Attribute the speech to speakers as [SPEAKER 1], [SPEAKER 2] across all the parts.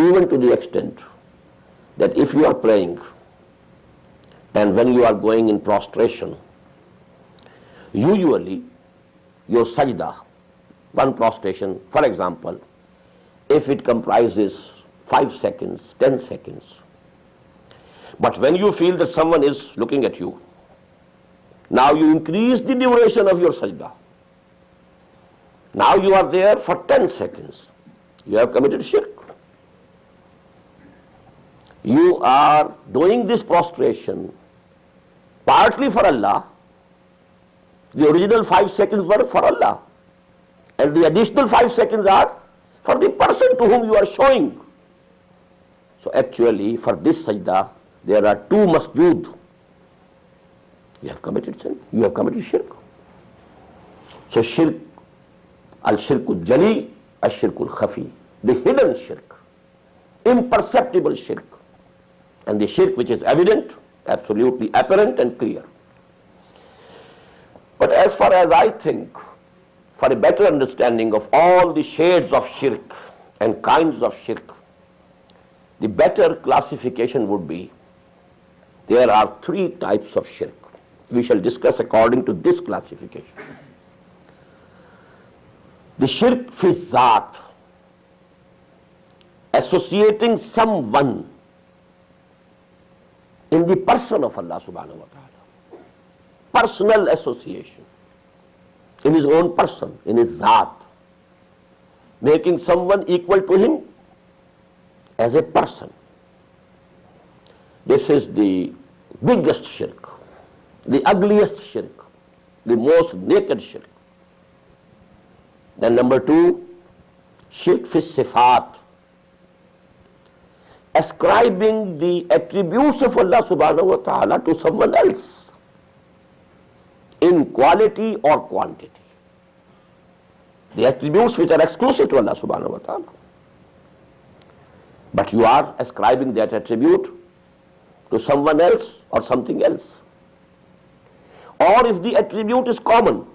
[SPEAKER 1] even to the extent that if you are praying and when you are going in prostration, usually your sajda, one prostration, for example, if it comprises 5 seconds, 10 seconds, but when you feel that someone is looking at you, now you increase the duration of your sajda. Now you are there for 10 seconds. You have committed shirk. You are doing this prostration partly for Allah. The original 5 seconds were for Allah, and the additional 5 seconds are for the person to whom you are showing. So actually for this sajda there are 2 masjood. You have committed sin, you have committed shirk. So shirk, al-Shirk-e-Jali, al-Shirk-e-Khafi, the hidden shirk, imperceptible shirk, and the shirk which is evident, absolutely apparent and clear. But as far as I think, for a better understanding of all the shades of shirk and kinds of shirk, the better classification would be, there are 3 types of shirk. We shall discuss according to this classification. The shirk fi zat, associating someone in the person of Allah subhanahu wa ta'ala. Personal association, in his own person, in his zat, making someone equal to him as a person. This is the biggest shirk, the ugliest shirk, the most naked shirk. Then number 2, shirk fi sifat, ascribing the attributes of Allah subhanahu wa ta'ala to someone else in quality or quantity. The attributes which are exclusive to Allah subhanahu wa ta'ala. But you are ascribing that attribute to someone else or something else. Or if the attribute is common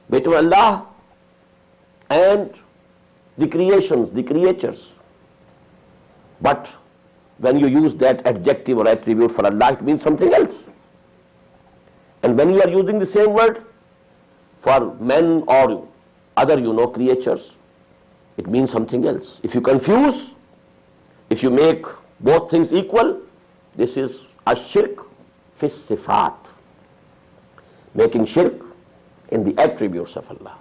[SPEAKER 1] between Allah and the creations, the creatures, but when you use that adjective or attribute for Allah, it means something else. And when you are using the same word for men or other, creatures, it means something else. If you confuse, if you make both things equal, this is a shirk fi sifat, making shirk in the attributes of Allah.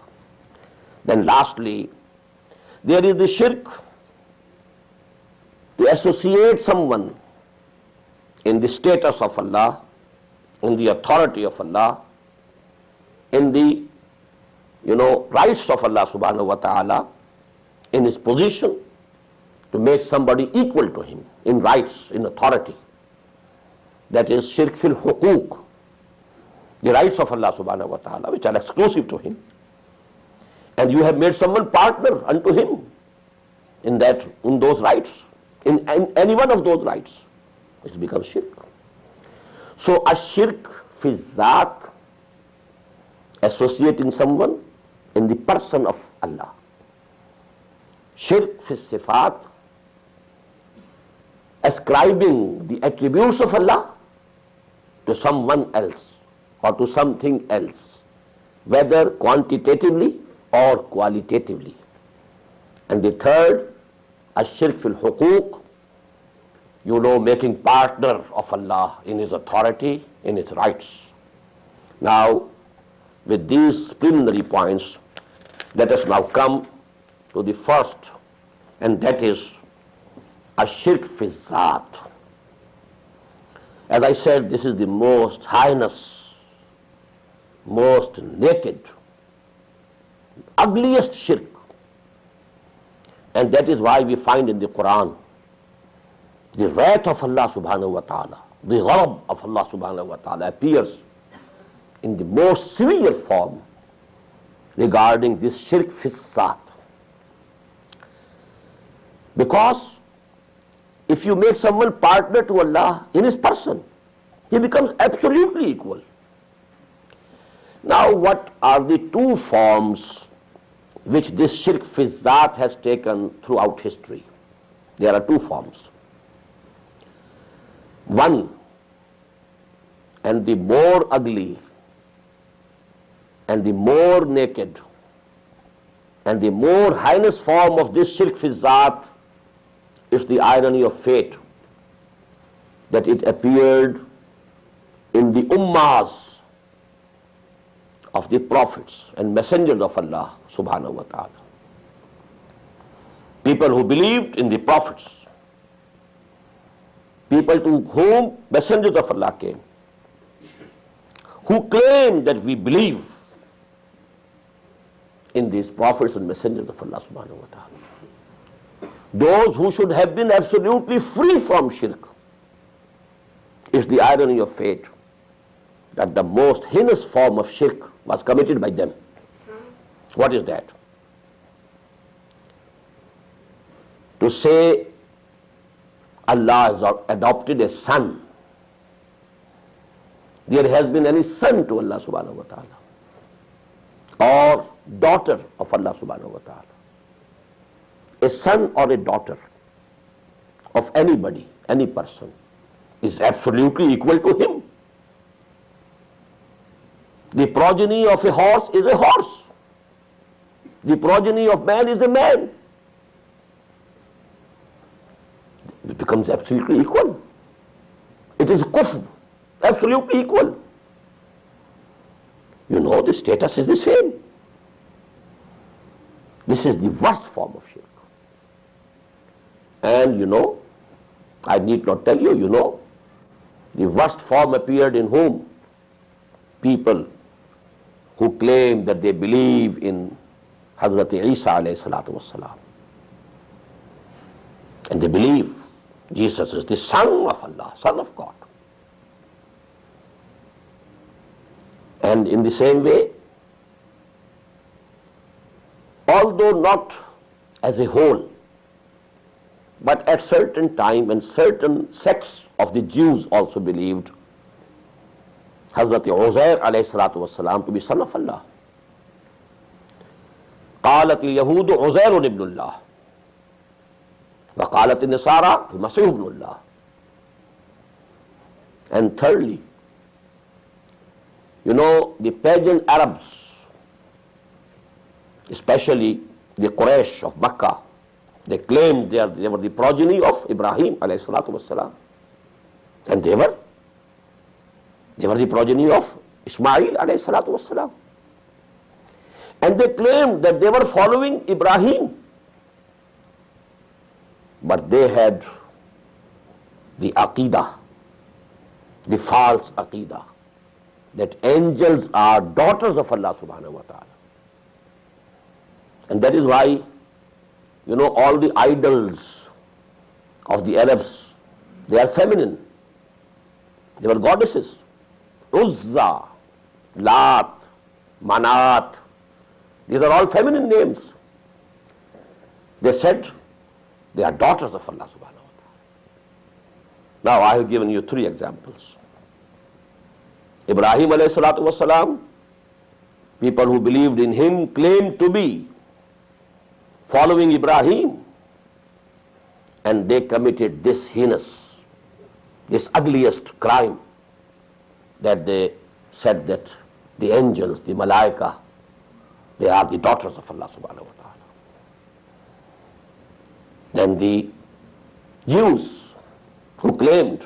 [SPEAKER 1] Then lastly, there is the shirk to associate someone in the status of Allah, in the authority of Allah, in the rights of Allah subhanahu wa ta'ala, in his position, to make somebody equal to him in rights, in authority. That is shirk fil huquq, the rights of Allah subhanahu wa ta'ala which are exclusive to him, and you have made someone partner unto him in those rights, in any one of those rights. It becomes shirk. So a shirk fi zat, associating someone in the person of Allah. Shirk fi sifat, ascribing the attributes of Allah to someone else or to something else, whether quantitatively or qualitatively. And the third, a shirk fil huquq, making partner of Allah in his authority, in his rights. Now, with these preliminary points, let us now come to the first, and that is a shirk fi zat. As I said, this is the most heinous, most naked, ugliest shirk. And that is why we find in the Quran the wrath of Allah subhanahu wa ta'ala, the ghadab of Allah subhanahu wa ta'ala appears in the most severe form regarding this shirk fi zat. Because if you make someone partner to Allah in his person, he becomes absolutely equal. Now, what are the 2 forms which this shirk fi zat has taken throughout history? There are two forms. One, and the more ugly and the more naked and the more heinous form of this shirk fi zat is the irony of fate that it appeared in the ummahs of the prophets and messengers of Allah subhanahu wa ta'ala. People who believed in the prophets, people to whom messengers of Allah came, who claim that we believe in these prophets and messengers of Allah subhanahu wa ta'ala. Those who should have been absolutely free from shirk. It's the irony of fate that the most heinous form of shirk was committed by them. What is that? To say Allah has adopted a son. There has been any son to Allah subhanahu wa ta'ala, or daughter of Allah subhanahu wa ta'ala. A son or a daughter of anybody, any person, is absolutely equal to him. The progeny of a horse is a horse. The progeny of man is a man. It becomes absolutely equal. It is kufr, absolutely equal. You know, the status is the same. This is the worst form of shirk. And you know, I need not tell you, you know, the worst form appeared in whom? People who claim that they believe in Hazrat Isa alayhi salatu wassalam. And they believe Jesus is the Son of Allah, Son of God. And in the same way, although not as a whole, but at certain time and certain sects of the Jews also believed Hazrat Uzair alayhi salatu wassalam to be Son of Allah. قالت اليهود عزير ابن الله وقالت النصارى المسيح ابن الله. And thirdly, you know, the pagan Arabs, especially the Quraysh of Makkah, they claimed they were the progeny of Ibrahim alayhi salatu wassalam, and they were the progeny of Ismail alayhi salatu wassalam. And they claimed that they were following Ibrahim, but they had the aqidah, the false aqidah, that angels are daughters of Allah subhanahu wa ta'ala. And that is why, you know, all the idols of the Arabs, they are feminine. They were goddesses. Uzza, Lat, Manat, these are all feminine names. They said they are daughters of Allah subhanahu wa ta'ala. Now I have given you 3 examples. Ibrahim alayhi salatu wasalam, people who believed in him claimed to be following Ibrahim, and they committed this heinous, this ugliest crime, that they said that the angels, the malaika, they are the daughters of Allah subhanahu wa ta'ala. Then the Jews who claimed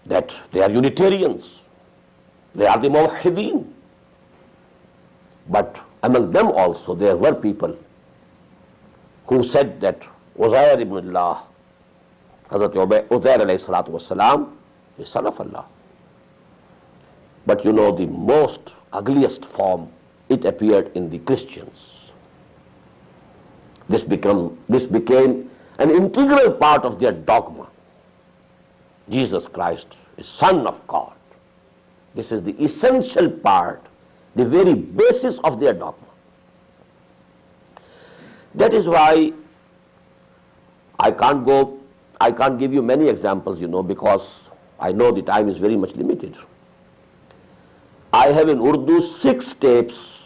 [SPEAKER 1] that they are Unitarians, they are the Muwahhideen. But among them also there were people who said that Uzair ibn Allah, Hazrat Uzair alayhi salatu wasalam, is Son of Allah. But you know, the most ugliest form, it appeared in the Christians. This became an integral part of their dogma. Jesus Christ is Son of God. This is the essential part, the very basis of their dogma. That is why I can't give you many examples, you know, because I know the time is very much limited. I have in Urdu 6 tapes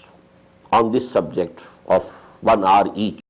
[SPEAKER 1] on this subject of 1 hour each.